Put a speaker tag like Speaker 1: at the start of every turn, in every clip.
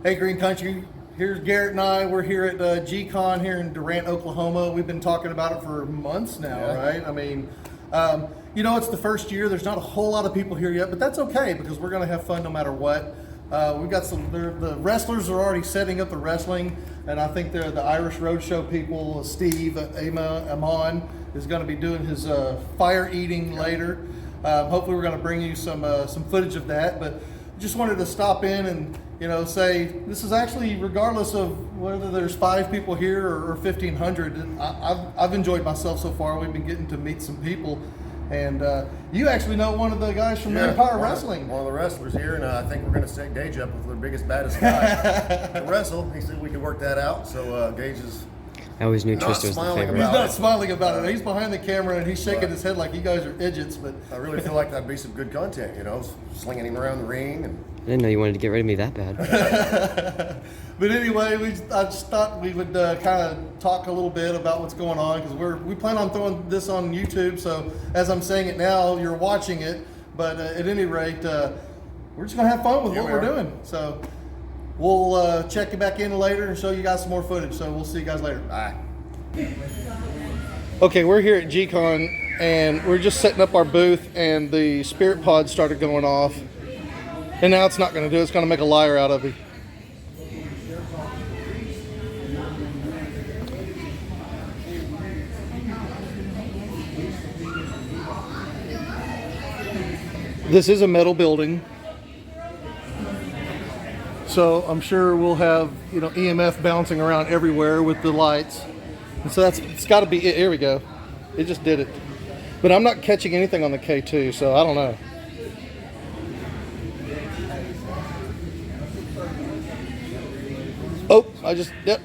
Speaker 1: Hey, Green Country. Here's Garrett and I. We're here at G-Con here in Durant, Oklahoma. We've been talking about it for months now, right? I mean, you know, it's the first year. There's not a whole lot of people here yet, but that's okay because we're going to have fun no matter what. We've got the wrestlers are already setting up the wrestling, and I think they're the Irish Roadshow people. Steve Aman is going to be doing his fire eating later. Hopefully, we're going to bring you some footage of that, but just wanted to stop in and say this is actually, regardless of whether there's 5 people here or 1,500, I've enjoyed myself so far. We've been getting to meet some people, and you actually know one of the guys from Empire Wrestling.
Speaker 2: One of the wrestlers here, and I think we're going to set Gage up with the biggest, baddest guy to wrestle. He said we could work that out, so Gage is...
Speaker 3: I always knew Twister was the favorite.
Speaker 1: He's not smiling about it. He's behind the camera and he's shaking his head like you guys are idiots. But
Speaker 2: I really feel like that'd be some good content, slinging him around the ring. And
Speaker 3: I didn't know you wanted to get rid of me that bad.
Speaker 1: But anyway, I just thought we would kind of talk a little bit about what's going on because we plan on throwing this on YouTube. So as I'm saying it now, you're watching it. But at any rate, we're just gonna have fun with what we're doing. So. We'll check you back in later and show you guys some more footage. So we'll see you guys later. Bye. Okay, we're here at G-Con and we're just setting up our booth and the spirit pod started going off. And now it's not going to do it. It's going to make a liar out of you. This is a metal building. So I'm sure we'll have, EMF bouncing around everywhere with the lights. And so it's got to be it. Here we go. It just did it. But I'm not catching anything on the K2, so I don't know. Oh, yep.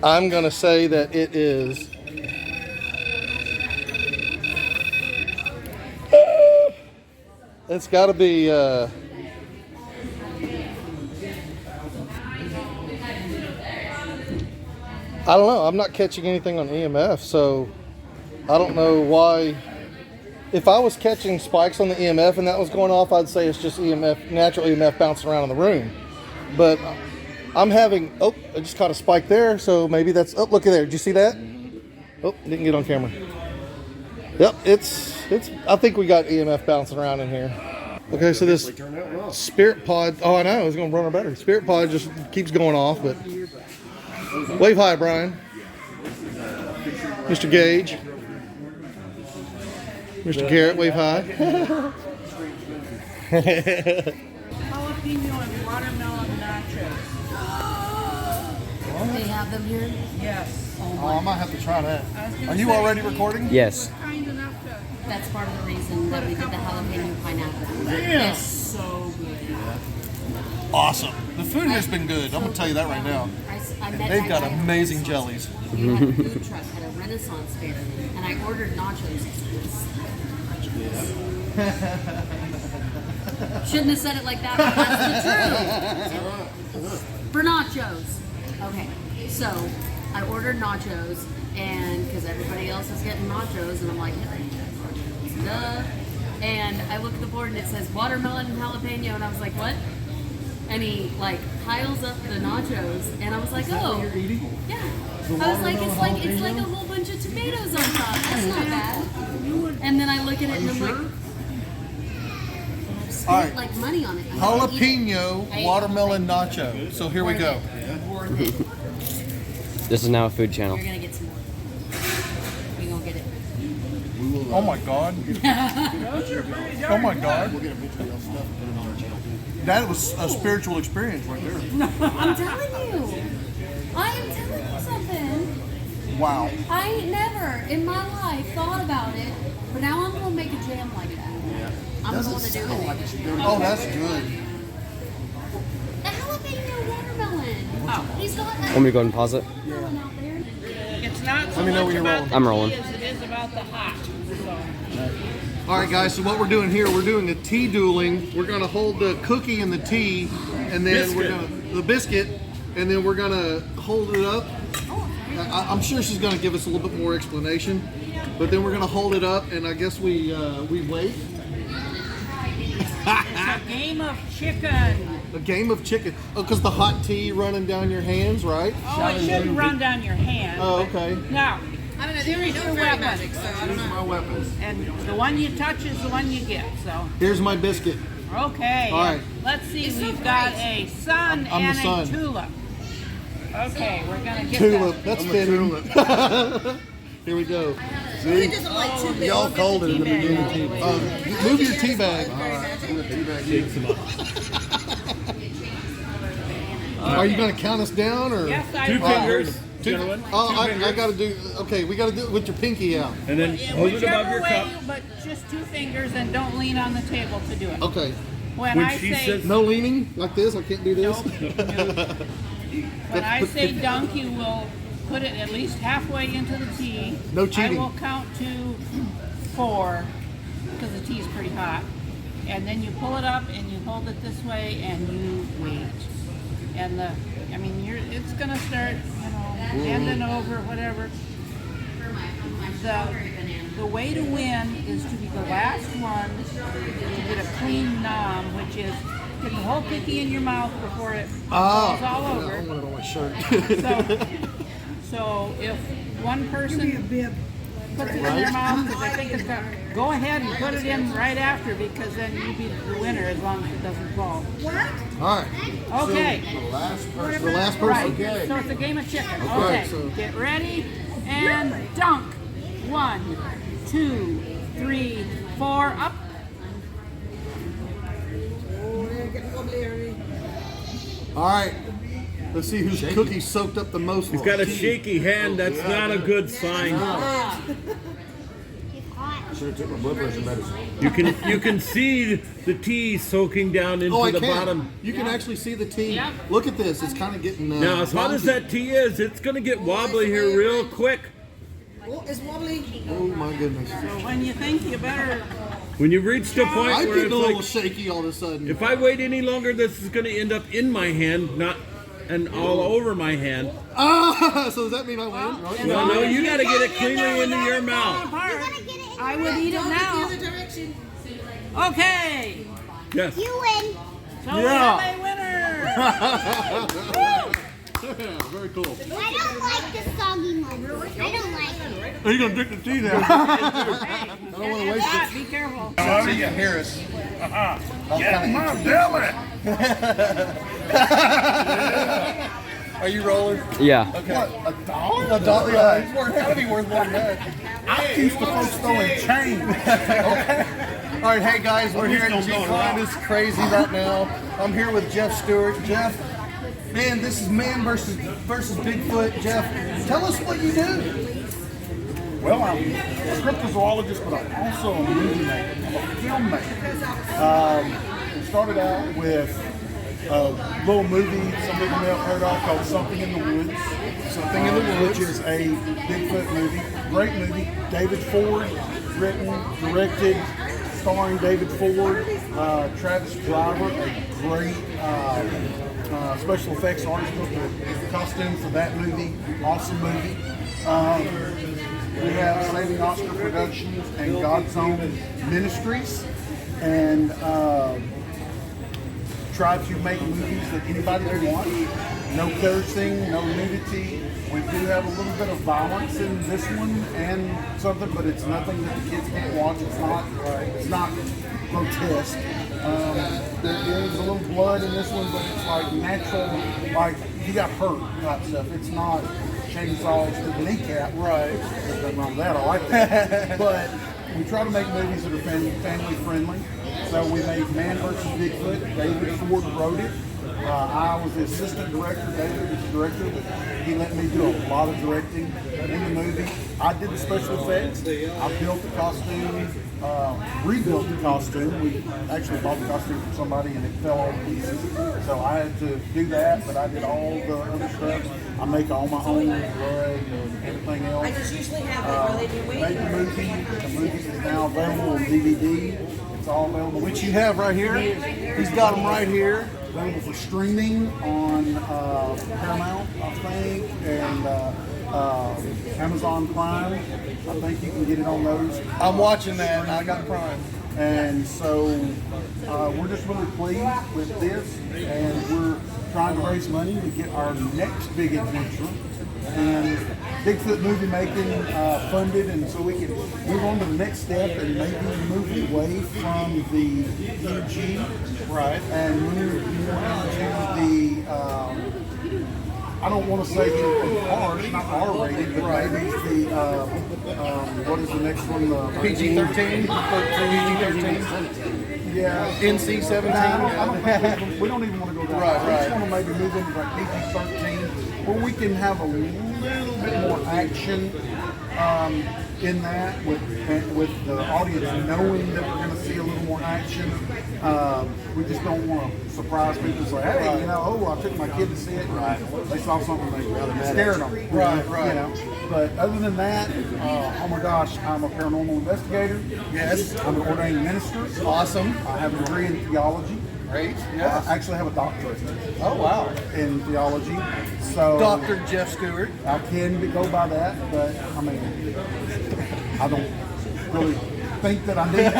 Speaker 1: I'm going to say that it is... It's got to be, I don't know. I'm not catching anything on EMF, so I don't know why. If I was catching spikes on the EMF and that was going off, I'd say it's just EMF, natural EMF bouncing around in the room. But I'm having, I just caught a spike there, so maybe that's, look at there. Did you see that? Oh, didn't get on camera. Yep, I think we got EMF bouncing around in here. Okay, so this spirit pod, I know, it's going to run our battery. Spirit pod just keeps going off, but wave hi, Brian. Mr. Gage. Mr. Garrett, wave hi.
Speaker 4: Jalapeno and watermelon nachos.
Speaker 5: They have them here?
Speaker 4: Yes.
Speaker 1: I might have to try that. Are you already recording?
Speaker 3: Yes.
Speaker 5: That's part of the reason that we did the jalapeno pineapple.
Speaker 1: Yeah.
Speaker 5: It's so good.
Speaker 1: Awesome. The food has been good. I'm going to tell you that right now. They've got amazing jellies.
Speaker 5: We had a food truck at a Renaissance fair, and I ordered nachos. Shouldn't have said it like that, but that's the truth. For nachos. Okay, so I ordered nachos, and because everybody else is getting nachos, and I'm like, duh. And I look at the board and it says watermelon and jalapeno, and I was like, what? And he piles up the nachos, and I was like, oh, yeah. I was like, it's like a whole bunch of tomatoes on top. That's not bad. And then I look at it and I'm like, I've spent like money on it.
Speaker 1: Jalapeno watermelon nacho. So here we go.
Speaker 5: Worth it.
Speaker 3: This is now a food channel.
Speaker 5: You're gonna get some more. You're gonna get it.
Speaker 1: Oh my God. Oh my God. That was a spiritual experience right there.
Speaker 5: I'm telling you. I am telling you something.
Speaker 1: Wow.
Speaker 5: I never in my life thought about it, but now I'm gonna make a jam like that.
Speaker 2: Yeah.
Speaker 5: I'm going to do it.
Speaker 1: Oh, that's good.
Speaker 5: The jalapeno watermelon. Oh, he's got that.
Speaker 3: Want me to go ahead and pause it?
Speaker 5: Watermelon out there.
Speaker 4: It's not so
Speaker 1: Let me know
Speaker 4: much
Speaker 1: when you're
Speaker 4: about
Speaker 1: rolling.
Speaker 4: the
Speaker 3: I'm rolling.
Speaker 4: tea as it is about the hot.
Speaker 1: All right, guys, so what we're doing here, we're doing a tea dueling. We're going to hold the cookie and the tea, and then we're going to, the biscuit, and then we're going to hold it up. I'm sure she's going to give us a little bit more explanation, but then we're going to hold it up, and I guess we wait.
Speaker 4: It's a game of chicken.
Speaker 1: A game of chicken. Oh, because the hot tea running down your hands, right?
Speaker 4: Oh, it shouldn't run down your hand.
Speaker 1: Oh, okay.
Speaker 4: Now,
Speaker 6: I don't know. They
Speaker 4: here's
Speaker 6: don't
Speaker 4: your
Speaker 6: know fairy
Speaker 4: weapon.
Speaker 6: magic, so I don't know.
Speaker 2: My weapons.
Speaker 4: And the one you touch is the one you get. So,
Speaker 1: Here's my biscuit.
Speaker 4: okay.
Speaker 1: All right.
Speaker 4: Let's see.
Speaker 6: It's so
Speaker 4: We've got
Speaker 6: bright.
Speaker 4: a sun
Speaker 1: I'm the
Speaker 4: and
Speaker 1: sun.
Speaker 4: a tulip. Okay, we're gonna get
Speaker 1: Tulip.
Speaker 4: that.
Speaker 1: That's
Speaker 2: I'm a
Speaker 1: fitting.
Speaker 2: tulip.
Speaker 1: Here we go.
Speaker 6: He doesn't like too big.
Speaker 2: Y'all cold it in the
Speaker 4: tea bag
Speaker 2: beginning.
Speaker 4: out.
Speaker 1: Move your tea bag. Are you going to count us down, or?
Speaker 4: Yes, I
Speaker 7: Two
Speaker 4: will.
Speaker 7: fingers, gentlemen.
Speaker 1: Oh,
Speaker 7: Two
Speaker 1: I
Speaker 7: fingers.
Speaker 1: got to do. Okay, we got to do it with your pinky out.
Speaker 7: And then hold it above
Speaker 4: Whichever
Speaker 7: your
Speaker 4: way,
Speaker 7: cup.
Speaker 4: but just 2 fingers, and don't lean on the table to do it.
Speaker 1: Okay.
Speaker 4: When
Speaker 7: When
Speaker 4: I
Speaker 7: she
Speaker 4: say
Speaker 7: says-
Speaker 1: No leaning like this. I can't do this.
Speaker 4: when I say dunk, you will put it at least halfway into the tea.
Speaker 1: No cheating.
Speaker 4: I will count to 4 because the tea is pretty hot, and then you pull it up and you hold it this way and you wait. And it's gonna start, bending over, whatever. The way to win is to be the last one to get a clean nom, which is get the whole cookie in your mouth before it falls all
Speaker 1: I
Speaker 4: over.
Speaker 1: want it on my shirt.
Speaker 4: So if one person puts it in their mouth, because I think it's got, go ahead and put it in right after, because then you be the winner as long as it doesn't fall.
Speaker 1: All right.
Speaker 4: Okay.
Speaker 2: The last person.
Speaker 1: The last
Speaker 4: Right.
Speaker 1: person.
Speaker 4: So it's a game of chicken.
Speaker 1: Okay,
Speaker 4: Okay.
Speaker 1: so-
Speaker 4: Get ready and dunk. 1, 2, 3, 4, up.
Speaker 1: All right. Let's see whose cookie soaked up the most.
Speaker 7: He's got a shaky hand. That's not a good sign.
Speaker 2: Should have took my blood pressure medicine.
Speaker 7: You can see the tea soaking down into
Speaker 1: Oh, I
Speaker 7: the
Speaker 1: can.
Speaker 7: bottom.
Speaker 1: You can actually see the tea.
Speaker 4: Yep.
Speaker 1: Look at this. It's kind of getting.
Speaker 7: Now, as hot as that tea is, it's going to get wobbly here real quick.
Speaker 6: Oh, it's wobbly.
Speaker 1: Oh my goodness.
Speaker 4: So when you think you better,
Speaker 7: When you reach the point
Speaker 1: I'm
Speaker 7: where
Speaker 1: getting a
Speaker 7: it's
Speaker 1: little
Speaker 7: like,
Speaker 1: shaky all of a sudden.
Speaker 7: if I wait any longer, this is going to end up in my hand, not and all over my hand.
Speaker 1: Ah, so does that mean I win?
Speaker 4: as
Speaker 7: Well,
Speaker 4: long
Speaker 7: no,
Speaker 4: as
Speaker 7: you got to get it
Speaker 4: got in there
Speaker 7: cleanly into
Speaker 4: without
Speaker 7: your
Speaker 4: it
Speaker 7: mouth.
Speaker 4: falling apart, I would eat it
Speaker 6: Don't look
Speaker 4: now.
Speaker 6: the other direction.
Speaker 4: Okay.
Speaker 7: Yes.
Speaker 8: You win.
Speaker 4: So we have a winner.
Speaker 1: Very cool.
Speaker 8: I don't like the soggy one. I don't like it.
Speaker 1: Are you gonna drink the tea now?
Speaker 4: I
Speaker 1: don't wanna waste it.
Speaker 4: Be careful.
Speaker 1: Cynthia Harris. Are you rolling?
Speaker 3: Yeah.
Speaker 1: Okay. What, a dollar? A dollar? Yeah, it's gotta be worth more than that.
Speaker 9: I'm used to folks throwing change.
Speaker 1: All right, hey guys, we're here at G-Con. It's crazy right now. I'm here with Jeff Stewart. Jeff, man, this is man versus Bigfoot. Jeff, tell us what you do.
Speaker 9: Well, I'm a cryptozoologist, but I'm also a movie maker. I'm a filmmaker. It started out with a little movie some people may have heard of called Something in the Woods.
Speaker 1: Something in the Woods.
Speaker 9: Which is a Bigfoot movie. Great movie. David Ford, written, directed, starring David Ford. Travis Driver, a great special effects artist, built the costume for that movie. Awesome movie. We have Saving Oscar Productions and God's Own Ministries, and try to make movies that anybody can watch. No cursing, no nudity. We do have a little bit of violence in this one and something, but it's nothing that the kids can't watch. It's not grotesque. There is a little blood in this one, but it's like natural, like you got hurt type stuff. It's not chainsaws to the kneecap. Right. There's nothing wrong with that. I like that. But we try to make movies that are family friendly. So we made Man vs. Bigfoot. David Ford wrote it. I was the assistant director. David was the director, but he let me do a lot of directing in the movie. I did the special effects. I built the costume, rebuilt the costume. We actually bought the costume from somebody and it fell all to pieces. So I had to do that, but I did all the other stuff. I make all my own blood and everything else.
Speaker 6: I just usually have it where they do
Speaker 9: Made
Speaker 6: waiting.
Speaker 9: the movie. The movie is now available on DVD. It's all available.
Speaker 1: Which you have right here. He's got them right here.
Speaker 9: Available for streaming on Paramount, I think, and Amazon Prime. I think you can get it on those.
Speaker 1: I'm watching that. I got Prime.
Speaker 9: And so we're just really pleased with this, and we're trying to raise money to get our next big adventure. And Bigfoot movie making funded, and so we can move on to the next step and maybe move away from the PG,
Speaker 1: Right.
Speaker 9: and move more into the I don't want to say anything harsh, not R-rated, but maybe the what is the next one?
Speaker 1: PG-13. PG-13.
Speaker 9: Yeah.
Speaker 1: NC-17.
Speaker 9: I don't think we don't even want to go that
Speaker 1: Right,
Speaker 9: far. We just
Speaker 1: right.
Speaker 9: want to maybe move into like PG-13, where we can have a little bit more action in that, with the audience knowing that we're going to see a little more action. We just don't want to surprise people and say, hey, you know, I took my kid to see it. Right. They saw something that scared them.
Speaker 1: Right, right.
Speaker 9: You know? But other than that, oh my gosh, I'm a paranormal investigator.
Speaker 1: Yes.
Speaker 9: I'm an ordained minister.
Speaker 1: Awesome.
Speaker 9: I have a degree in theology.
Speaker 1: Great. Yes.
Speaker 9: I actually have a doctorate
Speaker 1: Oh, wow.
Speaker 9: in theology. So
Speaker 1: Dr. Jeff Stewart.
Speaker 9: I can go by that, but I mean, I don't really think that I need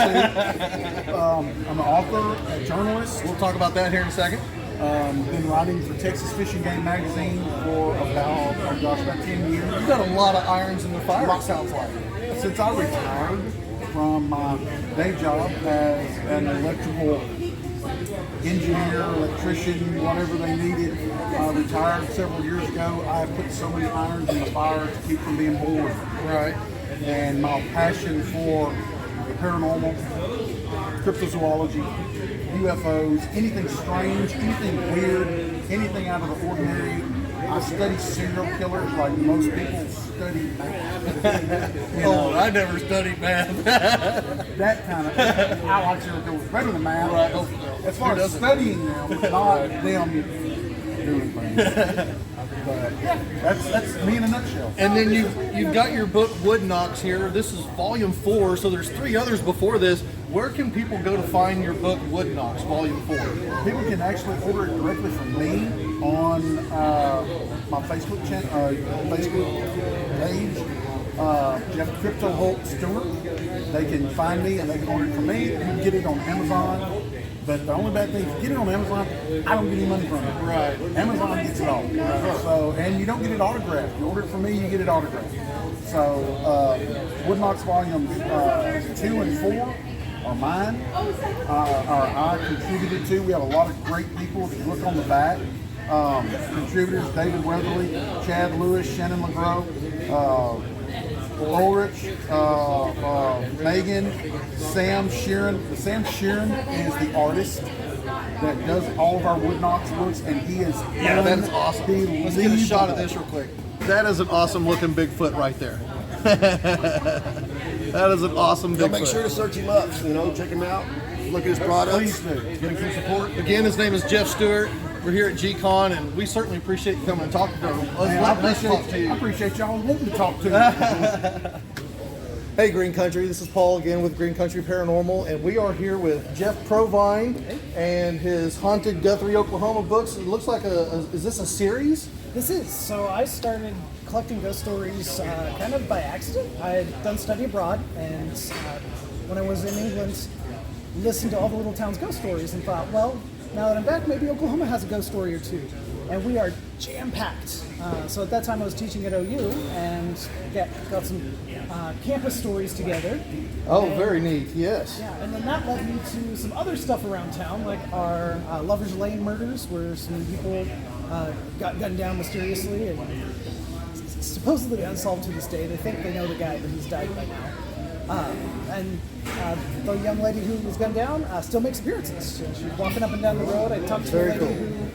Speaker 9: to. I'm an author, a journalist.
Speaker 1: We'll talk about that here in a second.
Speaker 9: Been writing for Texas Fishing Game Magazine for about 10 years.
Speaker 1: You've got a lot of irons in the fire, it sounds like.
Speaker 9: Since I retired from my day job as an electrical engineer, electrician, whatever they needed, retired several years ago. I have put so many irons in the fire to keep from being bored.
Speaker 1: Right.
Speaker 9: And my passion for the paranormal, cryptozoology, UFOs, anything strange, anything weird, anything out of the ordinary. I study serial killers like most people study math. You know,
Speaker 1: I never studied math.
Speaker 9: that kind of. I like serial killers better than math.
Speaker 1: Right.
Speaker 9: As far as studying them, not them doing things. But yeah, that's me in a nutshell.
Speaker 1: And then you've got your book Wood Knocks here. This is volume 4, so there's 3 others before this. Where can people go to find your book Wood Knocks, volume 4?
Speaker 9: People can actually order it directly from me on my Facebook page, Jeff Cryptohulk Stewart. They can find me and they can order it from me. You can get it on Amazon. But the only bad thing, if you get it on Amazon, I don't get any money from it.
Speaker 1: Right.
Speaker 9: Amazon gets it all. So, and you don't get it autographed. You order it from me, you get it autographed. So, Wood Knocks volumes 2 and 4 are mine. I contributed to. We have a lot of great people. If you look on the back, contributors: David Weatherly, Chad Lewis, Shannon LeGros, Ulrich, Megan, Sam Sheeran. Sam Sheeran is the artist that does all of our Wood Knocks books, and he is
Speaker 1: That is awesome. Let's get a shot of this real quick. That is an awesome looking Bigfoot right there. That is an awesome Bigfoot.
Speaker 2: Make sure to search him up, you know, check him out, look at his products.
Speaker 9: Please do.
Speaker 1: Get him some support. Again, his name is Jeff Stewart. We're here at G-Con, and we certainly appreciate you coming and talking to us.
Speaker 9: Man, I
Speaker 1: Let's talk to you.
Speaker 9: appreciate y'all wanting to talk to me.
Speaker 1: Hey, Green Country. This is Paul again with Green Country Paranormal, and we are here with Jeff Provine and his Haunted Guthrie, Oklahoma books. It looks like is this a series?
Speaker 10: This is. So I started collecting ghost stories kind of by accident. I had done study abroad, and when I was in England, listened to all the little towns' ghost stories and thought, well, now that I'm back, maybe Oklahoma has a ghost story or two. And we are jam-packed. So at that time I was teaching at OU and got some campus stories together.
Speaker 1: Oh,
Speaker 10: and,
Speaker 1: very neat. Yes.
Speaker 10: Yeah, and then that led me to some other stuff around town, like our Lover's Lane murders, where some people got gunned down mysteriously and supposedly unsolved to this day. They think they know the guy, but he's died by now. And the young lady who was gunned down still makes appearances. She was walking up and down the road. I talked to a lady who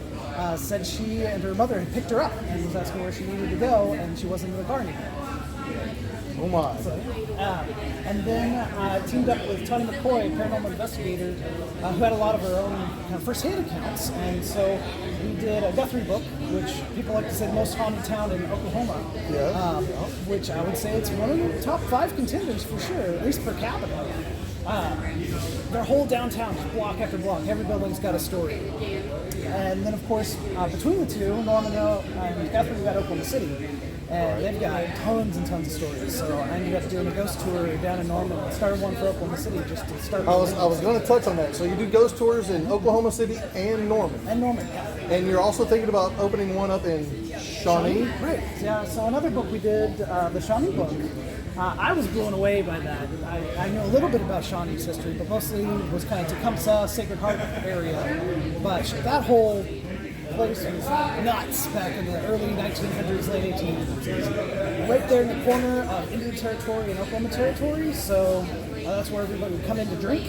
Speaker 10: said she and her mother had picked her up and was asking where she needed to go, and she wasn't in the car anymore.
Speaker 1: Oh my.
Speaker 10: So, and then I teamed up with Tony McCoy, a paranormal investigator, who had a lot of her own kind of first-hand accounts. And so we did a Guthrie book, which people like to say the most haunted town in Oklahoma.
Speaker 1: Yeah.
Speaker 10: Which I would say it's one of the top 5 contenders for sure, at least per capita. Their whole downtown, just block after block, every building's got a story. And then, of course, between the two, Norman and Guthrie, we got Oklahoma City. And they've got tons and tons of stories. So I ended up doing a ghost tour down in Norman. I started one for Oklahoma City just to start.
Speaker 1: I was going to touch on that. So you do ghost tours in Oklahoma City and Norman.
Speaker 10: And Norman, yeah.
Speaker 1: And you're also thinking about opening one up in Shawnee?
Speaker 10: Right. Yeah. So another book we did, the Shawnee book. I was blown away by that. I know a little bit about Shawnee's history, but mostly was kind of Tecumseh, Sacred Heart area. But that whole place was nuts back in the early 1900s, late 1800s. It was right there in the corner of Indian Territory and Oklahoma Territory, so that's where everybody would come in to drink.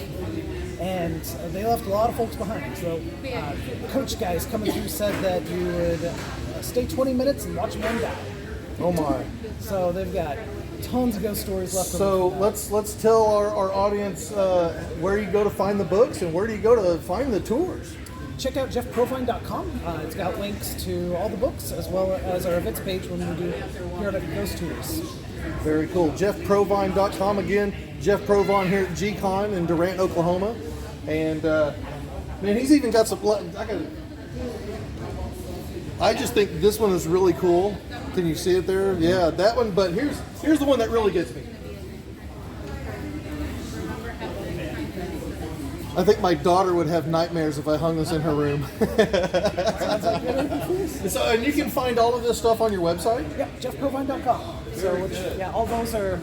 Speaker 10: And they left a lot of folks behind. So coach guys coming through said that you would stay 20 minutes and watch men die.
Speaker 1: Oh my.
Speaker 10: So they've got tons of ghost stories left.
Speaker 1: So let's tell our audience where you go to find the books and where do you go to find the tours.
Speaker 10: Check out jeffprovine.com. It's got links to all the books as well as our events page when we do periodic ghost tours.
Speaker 1: Very cool. jeffprovine.com again. Jeff Provine here at G-Con in Durant, Oklahoma. And man, he's even got some. I just think this one is really cool. Can you see it there? Yeah, that one. But here's the one that really gets me. I think my daughter would have nightmares if I hung this in her room. So, and you can find all of this stuff on your website?
Speaker 10: Yep, jeffprovine.com. So, all those are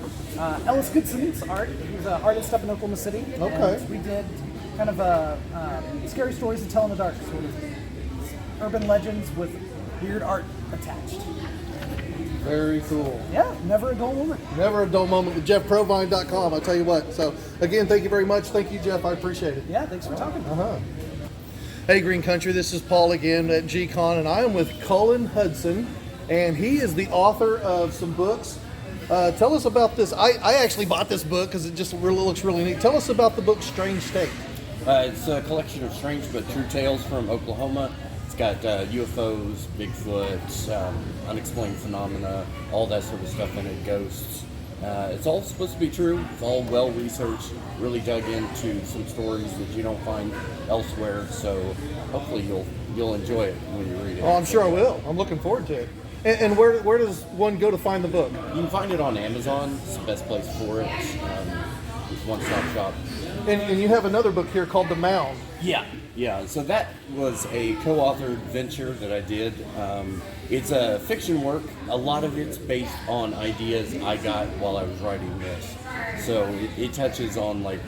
Speaker 10: Ellis Goodson's art. He's an artist up in Oklahoma City.
Speaker 1: Okay.
Speaker 10: And we did kind of a scary stories to tell in the dark, sort of urban legends with weird art attached.
Speaker 1: Very cool.
Speaker 10: Yeah, never a dull moment.
Speaker 1: Never a dull moment with jeffprovine.com, I'll tell you what. So, again, thank you very much. Thank you, Jeff. I appreciate it.
Speaker 10: Yeah, thanks for talking.
Speaker 1: Hey, Green Country. This is Paul again at G-Con, and I am with Colin Hudson, and he is the author of some books. Tell us about this. I actually bought this book because it just really looks really neat. Tell us about the book Strange State.
Speaker 11: It's a collection of strange but true tales from Oklahoma. It's got UFOs, Bigfoot, unexplained phenomena, all that sort of stuff in it, ghosts. It's all supposed to be true. It's all well researched, really dug into some stories that you don't find elsewhere. So hopefully you'll enjoy it when you read it.
Speaker 1: Oh, I'm sure I will. I'm looking forward to it. And where does one go to find the book?
Speaker 11: You can find it on Amazon. It's the best place for it. It's one-stop shop.
Speaker 1: And you have another book here called The Mound.
Speaker 11: Yeah. So that was a co-authored venture that I did. It's a fiction work. A lot of it's based on ideas I got while I was writing this. So it touches on like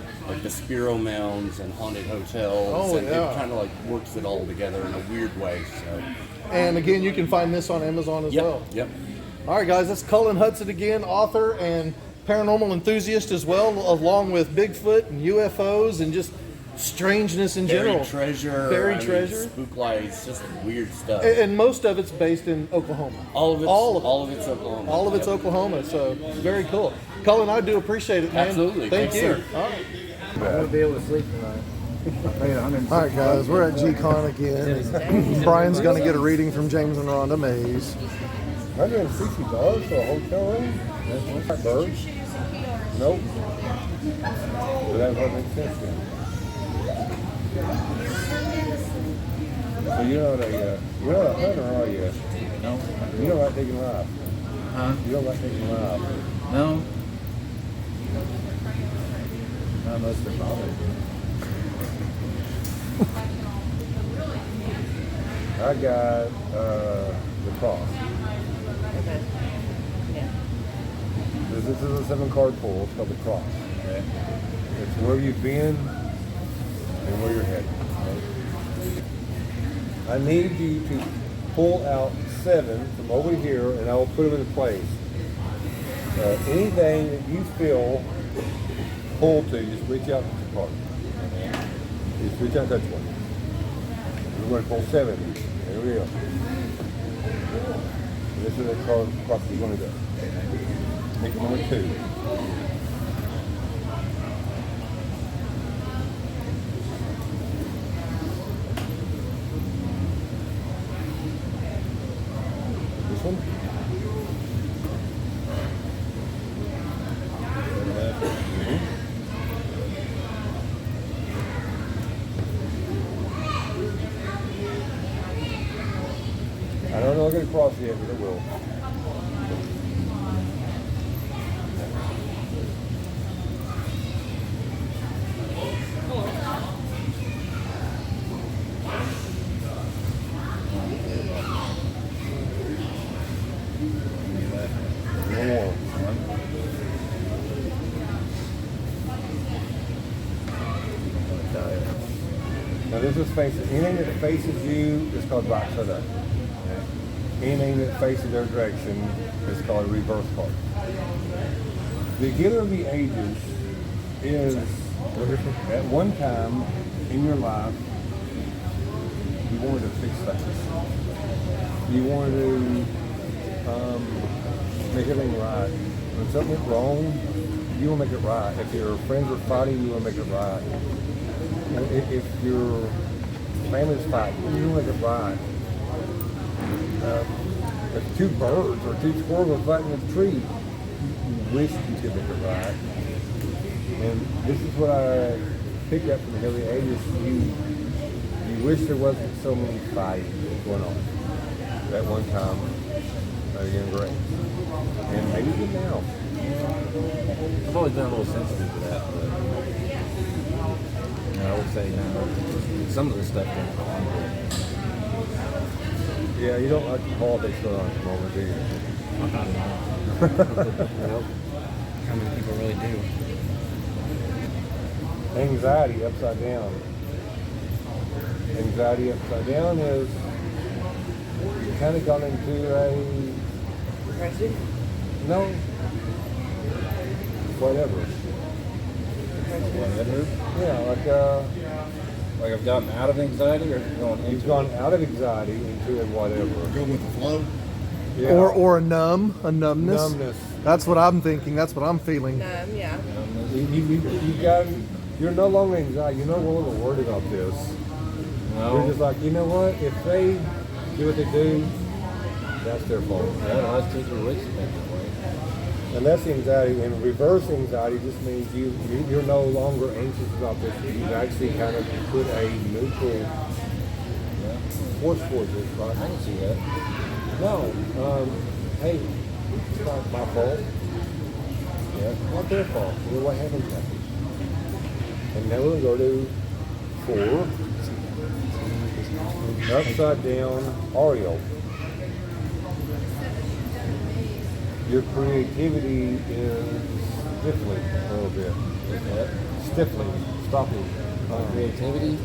Speaker 11: the Spiro mounds and haunted hotels. It kind of like works it all together in a weird way. So.
Speaker 1: And again, you can find this on Amazon as well.
Speaker 11: Yep.
Speaker 1: All right, guys, that's Colin Hudson again, author and paranormal enthusiast as well, along with Bigfoot and UFOs and just strangeness in general. Buried treasure.
Speaker 11: Spook lights, just weird stuff.
Speaker 1: And most of it's based in Oklahoma.
Speaker 11: All of it's Oklahoma.
Speaker 1: All of it's Oklahoma, so very cool. Colin, I do appreciate it, man.
Speaker 11: Absolutely.
Speaker 1: Thank you.
Speaker 11: Sir.
Speaker 1: All right.
Speaker 12: I'm going to be able to sleep tonight.
Speaker 1: All right, guys, we're at G-Con again. Brian's going to get a reading from James and Rhonda Mays.
Speaker 12: $160 for a hotel room? That's birds? Nope. So that would make sense then. So you're not a hunter, are you? No. You don't like taking live? Huh? You don't like taking live? No. Not unless they're bothered. I got the cross.
Speaker 6: Okay. Yeah.
Speaker 12: This is a 7-card pull. It's called the cross. Okay. It's where you've been and where you're headed. Okay. I need you to pull out 7 from over here, and I will put them in place. Anything that you feel pulled to, just reach out to the card. Just reach out and touch one. We're going to pull 7. There we go. This is the card cross we're going to go. Take number 2. This one. I don't know if I'm going to cross yet, but it will. this is facing, anything that faces you is called right side up. Anything that faces their direction is called a reverse card. The Beginner of the Ages is at one time in your life, you wanted to fix things. You wanted to make everything right. When something went wrong, you want to make it right. If your friends are fighting, you want to make it right. If your family's fighting, you want to make it right. If two birds or two squirrels are fighting in a tree, you wish you could make it right. And this is what I picked up from the early ages. You wish there wasn't so many fighting going on at one time at a younger age. And maybe even now.
Speaker 13: I've always been a little sensitive to that, but I would say now some of the stuff going on.
Speaker 12: Yeah, you don't like the politics going on at the moment, do you?
Speaker 3: Nope. How many people really do?
Speaker 12: Anxiety upside down. Anxiety upside down is you kind of gone into a
Speaker 6: Depression?
Speaker 12: no, whatever.
Speaker 13: Whatever.
Speaker 12: Yeah,
Speaker 13: Like I've gotten out of anxiety or going into
Speaker 12: you've gone out of anxiety into a whatever.
Speaker 2: Go with the flow.
Speaker 12: Yeah.
Speaker 1: Or a numbness.
Speaker 12: Numbness.
Speaker 1: That's what I'm thinking. That's what I'm feeling.
Speaker 6: Yeah.
Speaker 12: You got. You're no longer anxiety. You're no longer worried about this.
Speaker 13: No.
Speaker 12: You're just like, you know what? If they do what they do, that's their fault.
Speaker 13: Yeah, let's take your risks that way.
Speaker 12: And that's the anxiety. And reverse anxiety just means you're no longer anxious about this. You've actually kind of put a neutral force towards it, right?
Speaker 13: I can see that.
Speaker 12: No. Hey, it's not my fault. Yeah, it's not their fault. Well, what happens happens. And now we'll go to 4. Upside down Oreo. Your creativity is stifling a little bit. Stifling, stopping.
Speaker 13: Creativity?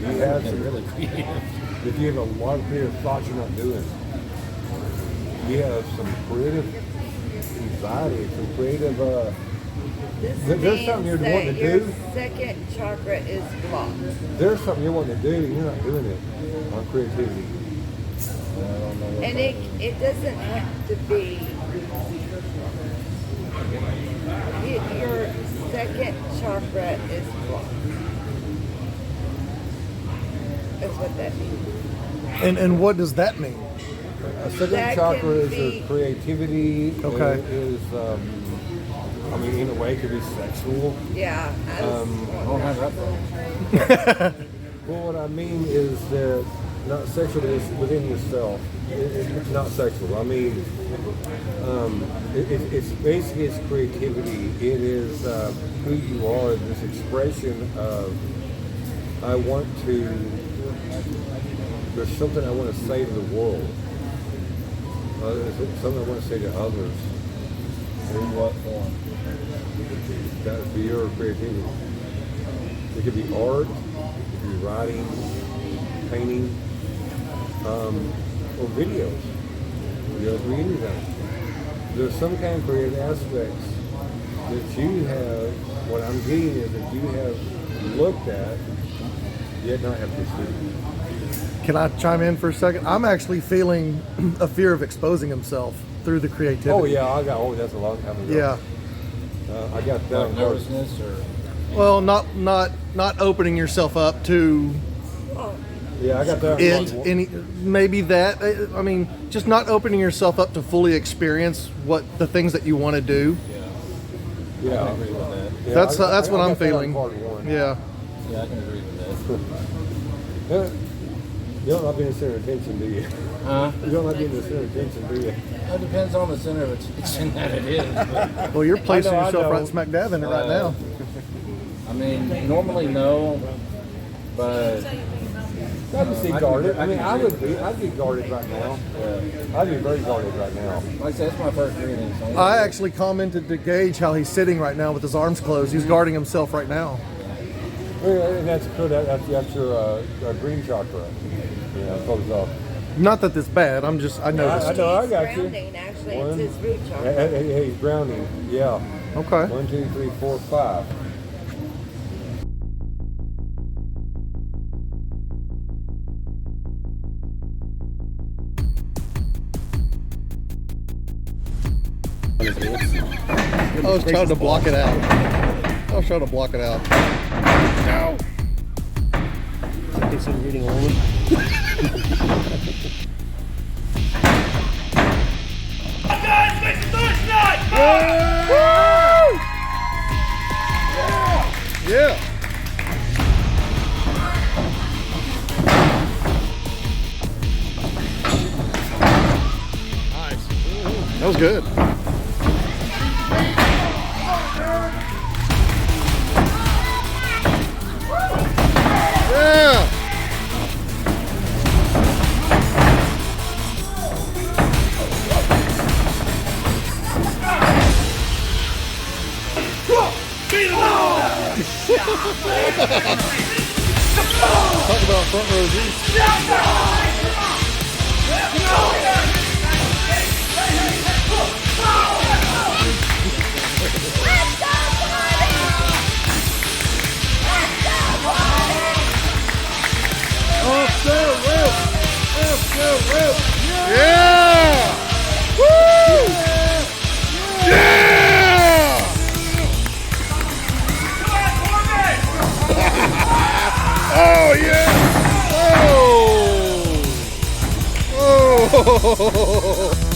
Speaker 12: You have some,
Speaker 13: really creative.
Speaker 12: if you have a lot of creative thoughts you're not doing, you have some creative anxiety, some creative,
Speaker 6: This
Speaker 12: there's something you're
Speaker 6: means
Speaker 12: wanting
Speaker 6: that
Speaker 12: to
Speaker 6: your
Speaker 12: do.
Speaker 6: second chakra is blocked.
Speaker 12: There's something you're wanting to do, and you're not doing it on creativity.
Speaker 6: And it doesn't have to be. Your second chakra is blocked. That's what that means.
Speaker 1: And what does that mean?
Speaker 12: A second
Speaker 6: That
Speaker 12: chakra
Speaker 6: can
Speaker 12: is
Speaker 6: be-
Speaker 12: your creativity.
Speaker 1: Okay.
Speaker 12: Is I mean, in a way, it could be sexual.
Speaker 6: Yeah.
Speaker 13: I don't have that.
Speaker 12: Well, what I mean is that not sexual, but it's within yourself. It's not sexual. I mean, it's basically it's creativity. It is who you are. This expression of I want to. There's something I want to say to the world. There's something I want to say to others.
Speaker 13: In what form?
Speaker 12: That would be your creativity. It could be art, it could be writing, painting, or videos. You know, anything. There's some kind of creative aspects that you have. What I'm getting is that you have looked at, yet not have pursued.
Speaker 1: Can I chime in for a second? I'm actually feeling a fear of exposing himself through the creativity.
Speaker 12: Oh yeah, that's a long time ago.
Speaker 1: Yeah.
Speaker 12: I got that.
Speaker 13: Like nervousness or?
Speaker 1: Well, not opening yourself up to
Speaker 12: Yeah, I got that.
Speaker 1: maybe that. I mean, just not opening yourself up to fully experience what the things that you want to do.
Speaker 12: Yeah,
Speaker 13: I can agree with that.
Speaker 12: Yeah,
Speaker 1: That's
Speaker 12: I
Speaker 1: what I'm
Speaker 12: got that on
Speaker 1: feeling.
Speaker 12: part 1.
Speaker 1: Yeah.
Speaker 13: Yeah, I can agree with that.
Speaker 12: You don't like being the center of attention, do you?
Speaker 13: Huh?
Speaker 12: You don't like being the center of attention, do you?
Speaker 13: It depends on the center of attention that it is. But,
Speaker 1: Well, you're placing
Speaker 12: I
Speaker 1: yourself
Speaker 12: know.
Speaker 1: right smack dab in it right now.
Speaker 13: I mean, normally no, but
Speaker 12: I'd be guarded. I mean, I'd be guarded right now. I'd be very guarded right now.
Speaker 13: like I said, it's my first reading. So
Speaker 1: I actually commented to Gage how he's sitting right now with his arms closed. He's guarding himself right now.
Speaker 12: And that's good. That's your green chakra. You know, close
Speaker 1: Not that it's bad. I noticed.
Speaker 12: I know. I got you.
Speaker 6: Grounding, actually,
Speaker 12: One.
Speaker 6: it's his root chakra.
Speaker 12: Hey, he's grounding. Yeah.
Speaker 1: Okay.
Speaker 12: 1, 2, 3, 4, 5.
Speaker 1: I was trying to block it out. No!
Speaker 3: It's like reading a woman.
Speaker 14: Guys, make some noise tonight!
Speaker 1: Yeah. Nice. That was good. Yeah. Talk about front row seats. Off the rope! Yeah! Woo! Yeah! Oh yeah! Oh! Oh!